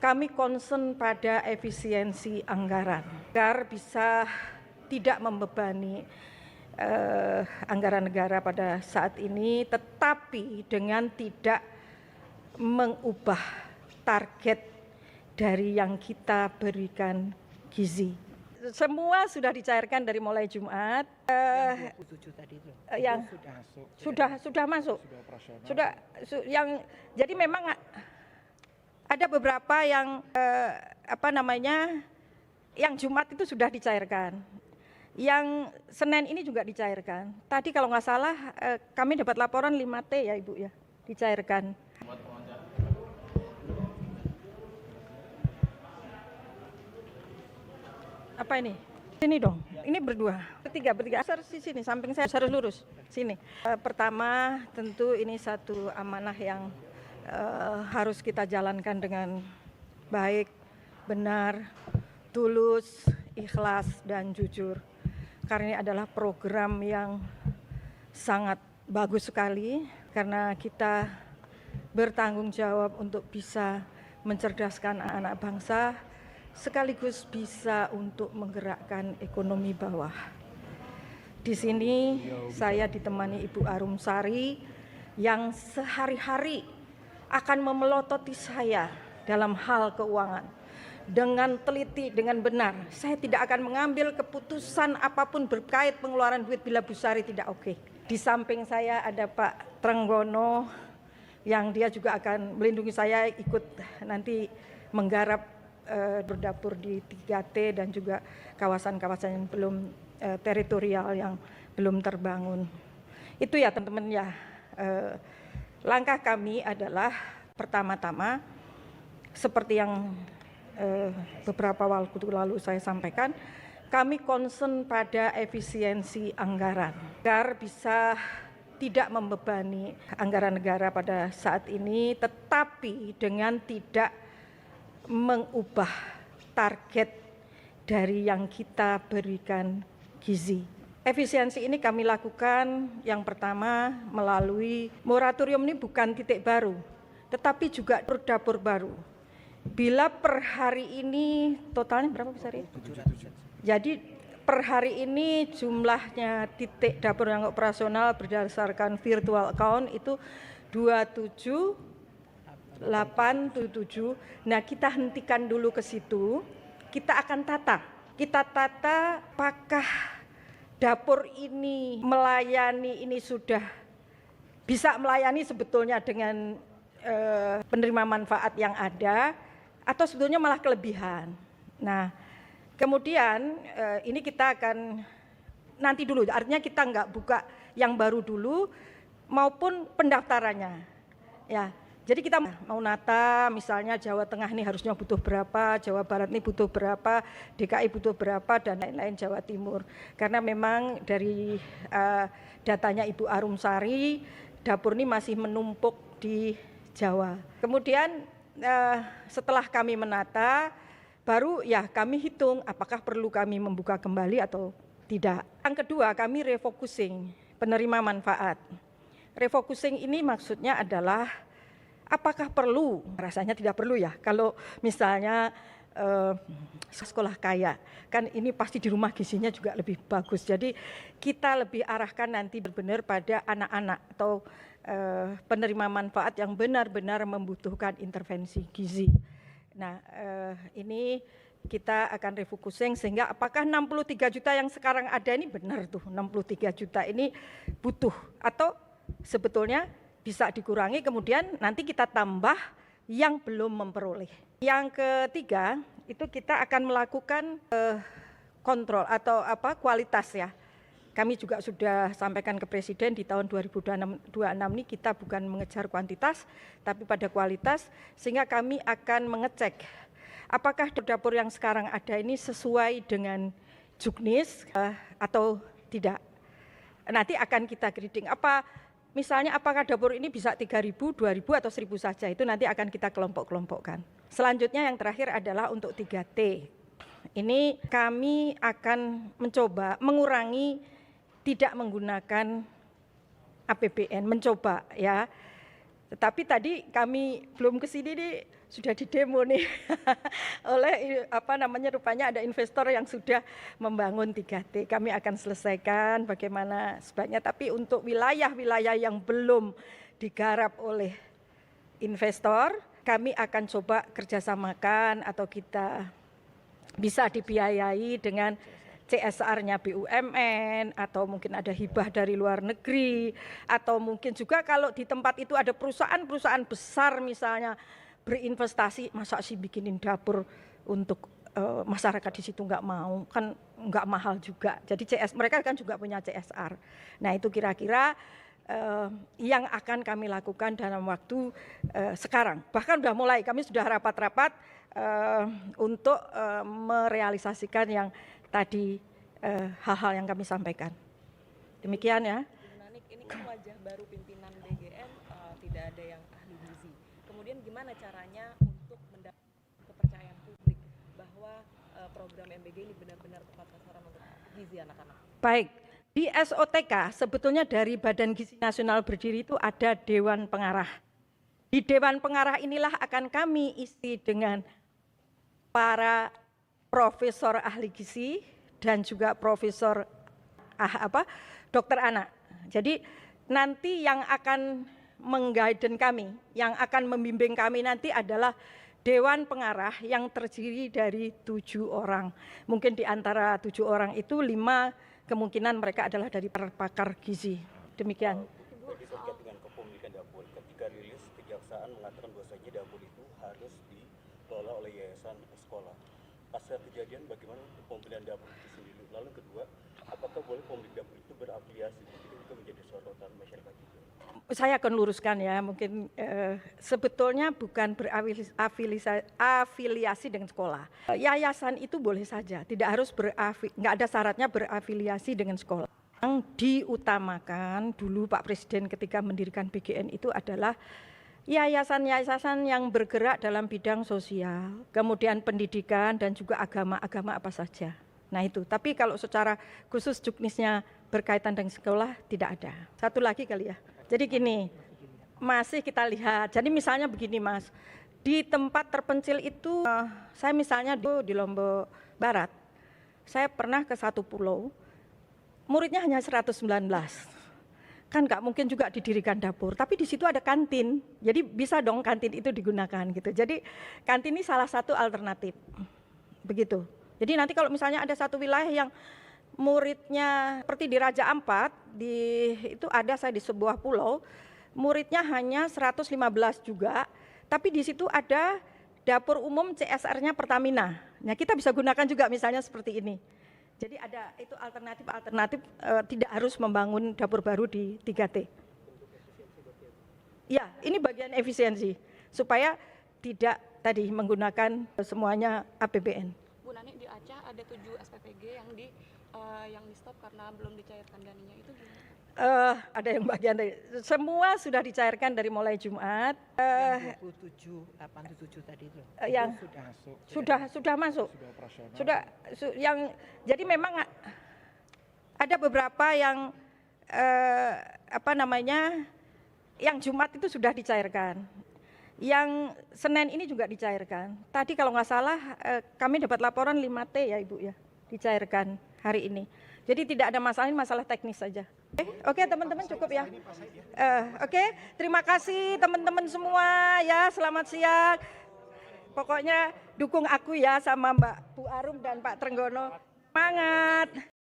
kami concern pada efisiensi anggaran agar bisa tidak membebani anggaran negara pada saat ini, tetapi dengan tidak mengubah target dari yang kita berikan gizi. Semua sudah dicairkan dari mulai Jumat. Yang 27 tadi itu. Yang sudah masuk. Jadi memang ada beberapa yang yang Jumat itu sudah dicairkan. Yang Senin ini juga dicairkan. Tadi kalau nggak salah kami dapat laporan 5T ya Ibu ya, dicairkan. Apa ini? Sini dong. Ini bertiga. Harus di sini, samping saya harus lurus. Sini. Pertama, tentu ini satu amanah yang harus kita jalankan dengan baik, benar, tulus, ikhlas, dan jujur. Karena ini adalah program yang sangat bagus sekali, karena kita bertanggung jawab untuk bisa mencerdaskan anak-anak bangsa, sekaligus bisa untuk menggerakkan ekonomi bawah. Di sini saya ditemani Ibu Arumsari yang sehari-hari akan memelototi saya dalam hal keuangan. Dengan teliti, dengan benar. Saya tidak akan mengambil keputusan apapun berkait pengeluaran duit bila Bu Sari tidak oke. Di samping saya ada Pak Trenggono yang dia juga akan melindungi saya ikut nanti menggarap berdapur di 3T dan juga kawasan-kawasan yang belum teritorial yang belum terbangun. Itu ya teman-teman ya. Langkah kami adalah pertama-tama seperti yang beberapa waktu lalu saya sampaikan, kami concern pada efisiensi anggaran agar bisa tidak membebani anggaran negara pada saat ini, tetapi dengan tidak mengubah target dari yang kita berikan gizi. Efisiensi ini kami lakukan yang pertama melalui moratorium. Ini bukan titik baru, tetapi juga dapur baru. Bila per hari ini totalnya berapa Bu Sari? 7. Jadi per hari ini jumlahnya titik dapur yang operasional berdasarkan virtual account itu 27.877. Nah, kita hentikan dulu ke situ. Kita akan tata. Kita tata apakah dapur ini melayani, ini sudah bisa melayani sebetulnya dengan penerima manfaat yang ada, atau sebetulnya malah kelebihan. Nah, kemudian ini kita akan nanti dulu, artinya kita nggak buka yang baru dulu maupun pendaftarannya. Ya, jadi kita mau nata misalnya Jawa Tengah ini harusnya butuh berapa, Jawa Barat ini butuh berapa, DKI butuh berapa, dan lain-lain Jawa Timur. Karena memang dari datanya Ibu Arumsari, dapur ini masih menumpuk di Jawa. Kemudian setelah kami menata, baru ya kami hitung apakah perlu kami membuka kembali atau tidak. Yang kedua, kami refocusing penerima manfaat. Refocusing ini maksudnya adalah apakah perlu? Rasanya tidak perlu ya. Kalau misalnya sekolah kaya, kan ini pasti di rumah gizinya juga lebih bagus. Jadi kita lebih arahkan nanti benar-benar pada anak-anak atau penerima manfaat yang benar-benar membutuhkan intervensi gizi. Nah, ini kita akan refocusing sehingga apakah 63 juta yang sekarang ada ini benar tuh 63 juta ini butuh atau sebetulnya bisa dikurangi, kemudian nanti kita tambah yang belum memperoleh. Yang ketiga, itu kita akan melakukan kontrol atau kualitas ya. Kami juga sudah sampaikan ke Presiden di tahun 2026 ini kita bukan mengejar kuantitas, tapi pada kualitas, sehingga kami akan mengecek apakah dapur yang sekarang ada ini sesuai dengan juknis atau tidak. Nanti akan kita grading. Misalnya apakah dapur ini bisa 3.000, 2.000 atau 1.000 saja, itu nanti akan kita kelompok-kelompokkan. Selanjutnya yang terakhir adalah untuk 3T. Ini kami akan mencoba mengurangi tidak menggunakan APBN, mencoba ya. Tetapi tadi kami belum ke sini nih, sudah didemo nih oleh rupanya ada investor yang sudah membangun 3T. Kami akan selesaikan bagaimana sebaiknya, tapi untuk wilayah-wilayah yang belum digarap oleh investor, kami akan coba kerjasamakan atau kita bisa dibiayai dengan CSR-nya BUMN, atau mungkin ada hibah dari luar negeri, atau mungkin juga kalau di tempat itu ada perusahaan-perusahaan besar misalnya berinvestasi, masa sih bikinin dapur untuk masyarakat di situ nggak mau, kan nggak mahal juga. Jadi mereka kan juga punya CSR. Nah itu kira-kira yang akan kami lakukan dalam waktu sekarang. Bahkan sudah mulai, kami sudah rapat-rapat untuk merealisasikan yang tadi hal-hal yang kami sampaikan. Demikian ya. Nanik, ini kan wajah baru pimpinan BGN, tidak ada yang ahli gizi. Kemudian gimana caranya untuk mendapatkan kepercayaan publik bahwa program MBG ini benar-benar tepat sasaran untuk gizi anak-anak? Baik, di SOTK sebetulnya dari Badan Gizi Nasional berdiri itu ada Dewan Pengarah. Di Dewan Pengarah inilah akan kami isi dengan para profesor ahli gizi dan juga profesor dokter anak. Jadi nanti yang akan mengguiden kami, yang akan membimbing kami nanti adalah Dewan Pengarah yang terdiri dari 7 orang. Mungkin di antara 7 orang itu 5 kemungkinan mereka adalah dari pakar gizi. Demikian. Jadi terkait dengan kepemilikan dapur, ketika rilis kejaksaan mengatakan bahwasanya dapur itu harus dikelola oleh yayasan sekolah. Pasca kejadian bagaimana untuk pembelian dapur itu sendiri? Lalu kedua, apakah boleh pemilik dapur itu berafiliasi? Jadi itu menjadi sorotan masyarakat juga. Saya akan luruskan ya, mungkin sebetulnya bukan berafiliasi dengan sekolah. Yayasan itu boleh saja, tidak harus nggak ada syaratnya berafiliasi dengan sekolah. Yang diutamakan dulu Pak Presiden ketika mendirikan BGN itu adalah yayasan-yayasan yang bergerak dalam bidang sosial, kemudian pendidikan dan juga agama apa saja. Nah itu, tapi kalau secara khusus juknisnya berkaitan dengan sekolah tidak ada. Satu lagi kali ya. Jadi gini, masih kita lihat, jadi misalnya begini Mas, di tempat terpencil itu, saya misalnya di Lombok Barat, saya pernah ke satu pulau, muridnya hanya 119. Kan nggak mungkin juga didirikan dapur, tapi di situ ada kantin, jadi bisa dong kantin itu digunakan gitu. Jadi kantin ini salah satu alternatif, begitu. Jadi nanti kalau misalnya ada satu wilayah yang muridnya seperti di Raja Ampat, itu ada saya di sebuah pulau, muridnya hanya 115 juga, tapi di situ ada dapur umum CSR-nya Pertamina. Nah kita bisa gunakan juga misalnya seperti ini. Jadi ada itu alternatif tidak harus membangun dapur baru di 3T. Ya, ini bagian efisiensi supaya tidak tadi menggunakan semuanya APBN. Bu Nani, di Aceh ada 7 SPPG yang di stop karena belum dicairkan dananya, itu gimana? Ada yang bagian dari semua sudah dicairkan dari mulai Jumat. Yang 87 tadi itu. Yang sudah masuk. Jadi memang ada beberapa yang yang Jumat itu sudah dicairkan. Yang Senin ini juga dicairkan. Tadi kalau nggak salah kami dapat laporan 5T ya Ibu ya, dicairkan hari ini. Jadi tidak ada masalah, ini masalah teknis saja. Oke, teman-teman cukup ya. Oke, terima kasih teman-teman semua ya, selamat siang. Pokoknya dukung aku ya sama Mbak Bu Arum dan Pak Trenggono. Semangat.